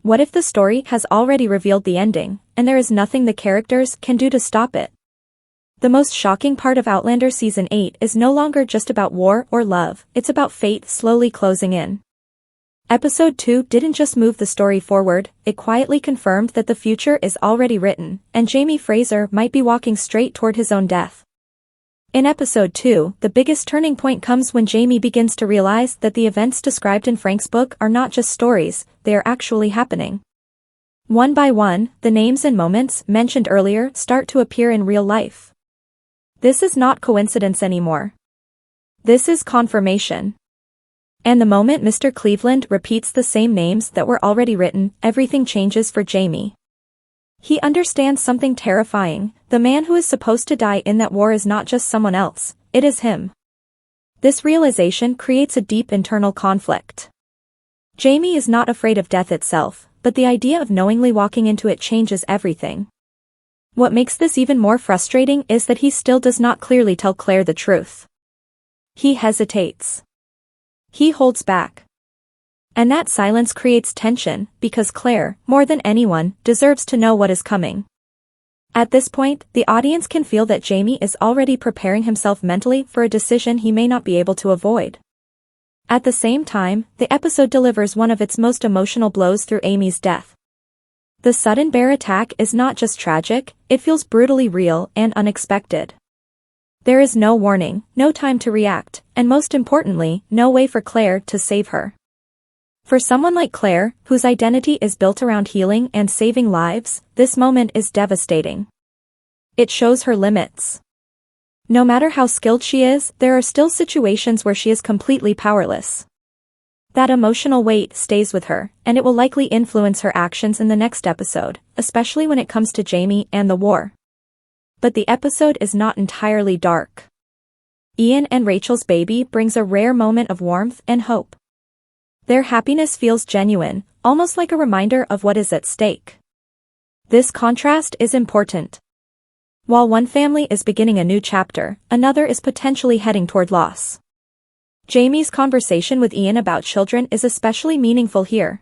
What if the story has already revealed the ending, and there is nothing the characters can do to stop it? The most shocking part of Outlander Season 8 is no longer just about war or love, it's about fate slowly closing in. Episode 2 didn't just move the story forward, it quietly confirmed that the future is already written, and Jamie Fraser might be walking straight toward his own death. In Episode 2, the biggest turning point comes when Jamie begins to realize that the events described in Frank's book are not just stories, they are actually happening. One by one, the names and moments mentioned earlier start to appear in real life. This is not coincidence anymore. This is confirmation. And the moment Mr. Cleveland repeats the same names that were already written, everything changes for Jamie. He understands something terrifying. The man who is supposed to die in that war is not just someone else, it is him. This realization creates a deep internal conflict. Jamie is not afraid of death itself, but the idea of knowingly walking into it changes everything. What makes this even more frustrating is that he still does not clearly tell Claire the truth. He hesitates. He holds back. And that silence creates tension, because Claire, more than anyone, deserves to know what is coming. At this point, the audience can feel that Jamie is already preparing himself mentally for a decision he may not be able to avoid. At the same time, the episode delivers one of its most emotional blows through Amy's death. The sudden bear attack is not just tragic, it feels brutally real and unexpected. There is no warning, no time to react, and most importantly, no way for Claire to save her. For someone like Claire, whose identity is built around healing and saving lives, this moment is devastating. It shows her limits. No matter how skilled she is, there are still situations where she is completely powerless. That emotional weight stays with her, and it will likely influence her actions in the next episode, especially when it comes to Jamie and the war. But the episode is not entirely dark. Ian and Rachel's baby brings a rare moment of warmth and hope. Their happiness feels genuine, almost like a reminder of what is at stake. This contrast is important. While one family is beginning a new chapter, another is potentially heading toward loss. Jamie's conversation with Ian about children is especially meaningful here.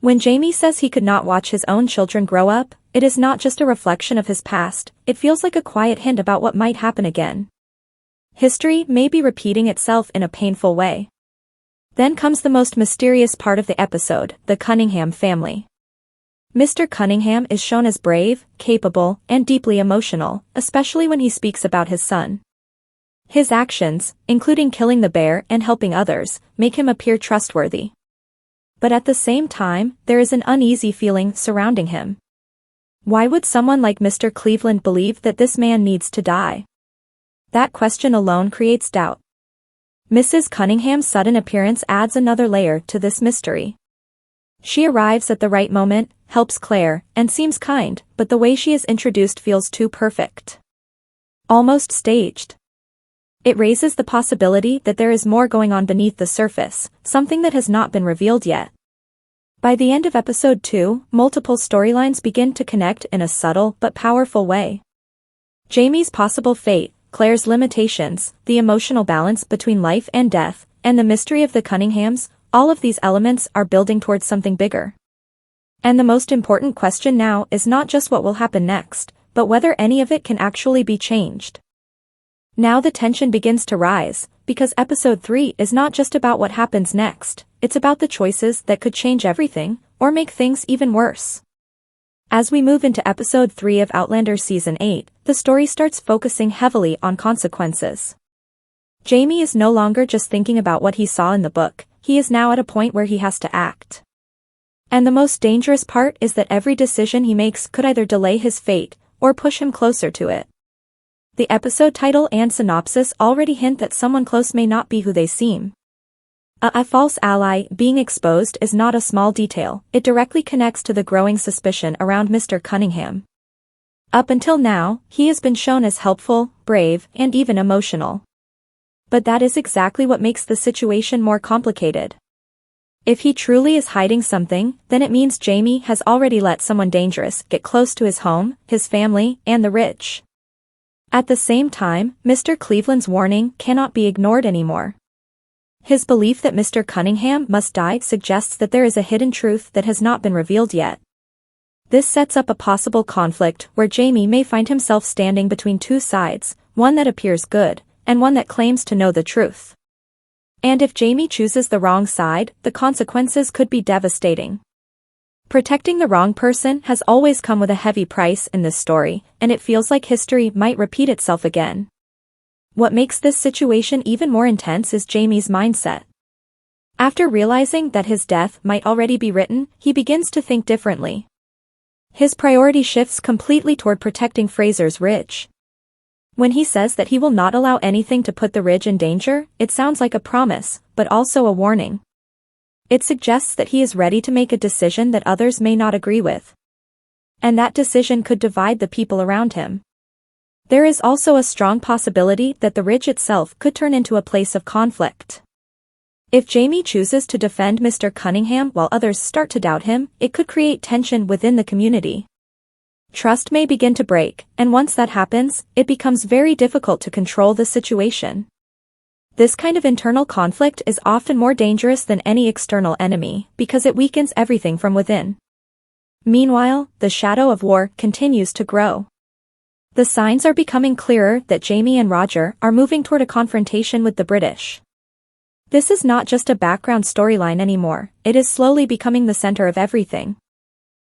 When Jamie says he could not watch his own children grow up, it is not just a reflection of his past, it feels like a quiet hint about what might happen again. History may be repeating itself in a painful way. Then comes the most mysterious part of the episode, the Cunningham family. Mr. Cunningham is shown as brave, capable, and deeply emotional, especially when he speaks about his son. His actions, including killing the bear and helping others, make him appear trustworthy. But at the same time, there is an uneasy feeling surrounding him. Why would someone like Mr. Cleveland believe that this man needs to die? That question alone creates doubt. Mrs. Cunningham's sudden appearance adds another layer to this mystery. She arrives at the right moment, helps Claire, and seems kind, but the way she is introduced feels too perfect. Almost staged. It raises the possibility that there is more going on beneath the surface, something that has not been revealed yet. By the end of Episode 2, multiple storylines begin to connect in a subtle but powerful way. Jamie's possible fate, Claire's limitations, the emotional balance between life and death, and the mystery of the Cunninghams, all of these elements are building towards something bigger. And the most important question now is not just what will happen next, but whether any of it can actually be changed. Now the tension begins to rise, because Episode 3 is not just about what happens next, it's about the choices that could change everything, or make things even worse. As we move into Episode 3 of Outlander Season 8, the story starts focusing heavily on consequences. Jamie is no longer just thinking about what he saw in the book, he is now at a point where he has to act. And the most dangerous part is that every decision he makes could either delay his fate, or push him closer to it. The episode title and synopsis already hint that someone close may not be who they seem. A false ally being exposed is not a small detail, it directly connects to the growing suspicion around Mr. Cunningham. Up until now, he has been shown as helpful, brave, and even emotional. But that is exactly what makes the situation more complicated. If he truly is hiding something, then it means Jamie has already let someone dangerous get close to his home, his family, and the rich. At the same time, Mr. Cleveland's warning cannot be ignored anymore. His belief that Mr. Cunningham must die suggests that there is a hidden truth that has not been revealed yet. This sets up a possible conflict where Jamie may find himself standing between two sides, one that appears good, and one that claims to know the truth. And if Jamie chooses the wrong side, the consequences could be devastating. Protecting the wrong person has always come with a heavy price in this story, and it feels like history might repeat itself again. What makes this situation even more intense is Jamie's mindset. After realizing that his death might already be written, he begins to think differently. His priority shifts completely toward protecting Fraser's ridge. When he says that he will not allow anything to put the ridge in danger, it sounds like a promise, but also a warning. It suggests that he is ready to make a decision that others may not agree with. And that decision could divide the people around him. There is also a strong possibility that the ridge itself could turn into a place of conflict. If Jamie chooses to defend Mr. Cunningham while others start to doubt him, it could create tension within the community. Trust may begin to break, and once that happens, it becomes very difficult to control the situation. This kind of internal conflict is often more dangerous than any external enemy, because it weakens everything from within. Meanwhile, the shadow of war continues to grow. The signs are becoming clearer that Jamie and Roger are moving toward a confrontation with the British. This is not just a background storyline anymore, it is slowly becoming the center of everything.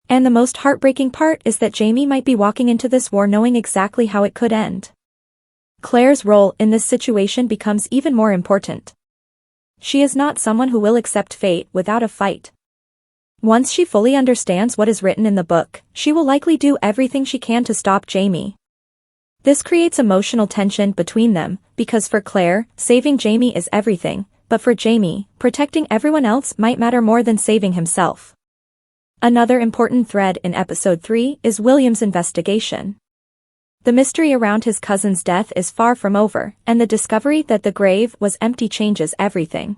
And the most heartbreaking part is that Jamie might be walking into this war knowing exactly how it could end. Claire's role in this situation becomes even more important. She is not someone who will accept fate without a fight. Once she fully understands what is written in the book, she will likely do everything she can to stop Jamie. This creates emotional tension between them, because for Claire, saving Jamie is everything, but for Jamie, protecting everyone else might matter more than saving himself. Another important thread in episode 3 is William's investigation. The mystery around his cousin's death is far from over, and the discovery that the grave was empty changes everything.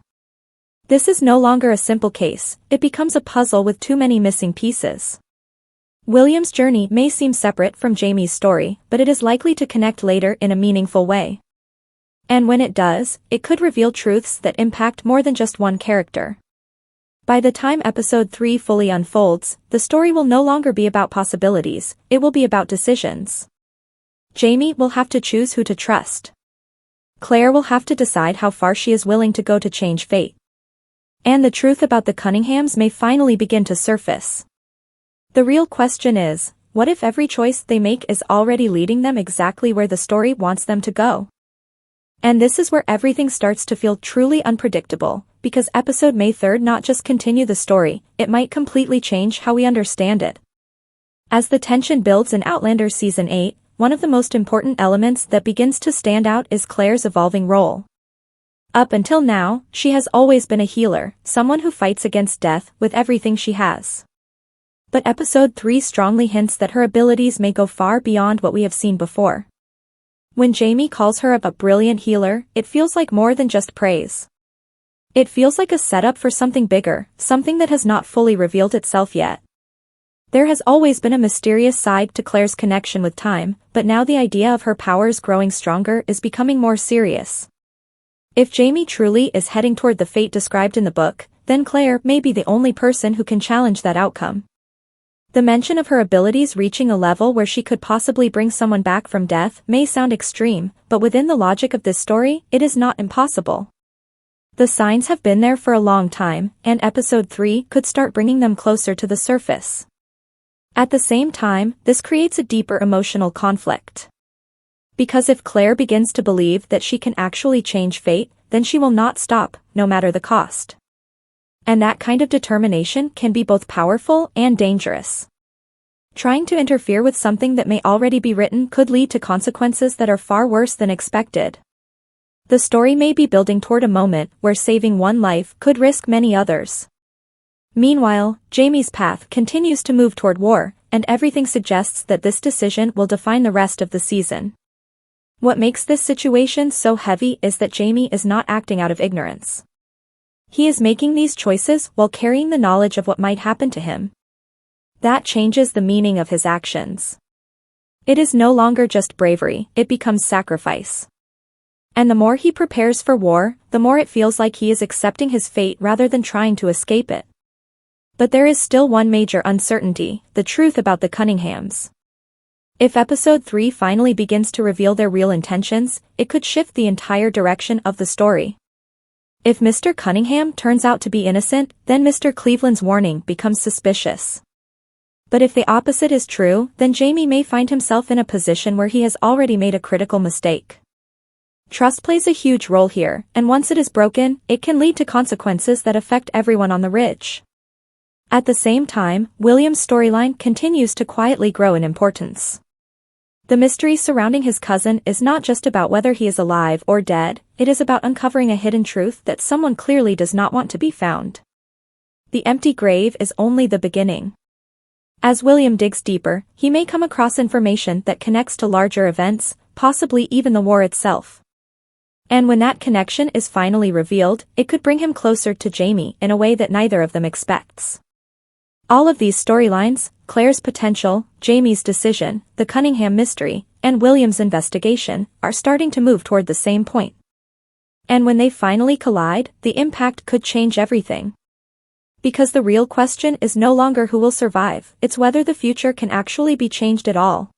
This is no longer a simple case, it becomes a puzzle with too many missing pieces. William's journey may seem separate from Jamie's story, but it is likely to connect later in a meaningful way. And when it does, it could reveal truths that impact more than just one character. By the time episode 3 fully unfolds, the story will no longer be about possibilities, it will be about decisions. Jamie will have to choose who to trust. Claire will have to decide how far she is willing to go to change fate. And the truth about the Cunninghams may finally begin to surface. The real question is, what if every choice they make is already leading them exactly where the story wants them to go? And this is where everything starts to feel truly unpredictable, because episode May 3rd not just continue the story, it might completely change how we understand it. As the tension builds in Outlander Season 8, one of the most important elements that begins to stand out is Claire's evolving role. Up until now, she has always been a healer, someone who fights against death with everything she has. But episode 3 strongly hints that her abilities may go far beyond what we have seen before. When Jamie calls her a brilliant healer, it feels like more than just praise. It feels like a setup for something bigger, something that has not fully revealed itself yet. There has always been a mysterious side to Claire's connection with time, but now the idea of her powers growing stronger is becoming more serious. If Jamie truly is heading toward the fate described in the book, then Claire may be the only person who can challenge that outcome. The mention of her abilities reaching a level where she could possibly bring someone back from death may sound extreme, but within the logic of this story, it is not impossible. The signs have been there for a long time, and episode 3 could start bringing them closer to the surface. At the same time, this creates a deeper emotional conflict. Because if Claire begins to believe that she can actually change fate, then she will not stop, no matter the cost. And that kind of determination can be both powerful and dangerous. Trying to interfere with something that may already be written could lead to consequences that are far worse than expected. The story may be building toward a moment where saving one life could risk many others. Meanwhile, Jamie's path continues to move toward war, and everything suggests that this decision will define the rest of the season. What makes this situation so heavy is that Jamie is not acting out of ignorance. He is making these choices while carrying the knowledge of what might happen to him. That changes the meaning of his actions. It is no longer just bravery, it becomes sacrifice. And the more he prepares for war, the more it feels like he is accepting his fate rather than trying to escape it. But there is still one major uncertainty: the truth about the Cunninghams. If episode 3 finally begins to reveal their real intentions, it could shift the entire direction of the story. If Mr. Cunningham turns out to be innocent, then Mr. Cleveland's warning becomes suspicious. But if the opposite is true, then Jamie may find himself in a position where he has already made a critical mistake. Trust plays a huge role here, and once it is broken, it can lead to consequences that affect everyone on the ridge. At the same time, William's storyline continues to quietly grow in importance. The mystery surrounding his cousin is not just about whether he is alive or dead, it is about uncovering a hidden truth that someone clearly does not want to be found. The empty grave is only the beginning. As William digs deeper, he may come across information that connects to larger events, possibly even the war itself. And when that connection is finally revealed, it could bring him closer to Jamie in a way that neither of them expects. All of these storylines, Claire's potential, Jamie's decision, the Cunningham mystery, and William's investigation, are starting to move toward the same point. And when they finally collide, the impact could change everything. Because the real question is no longer who will survive, it's whether the future can actually be changed at all.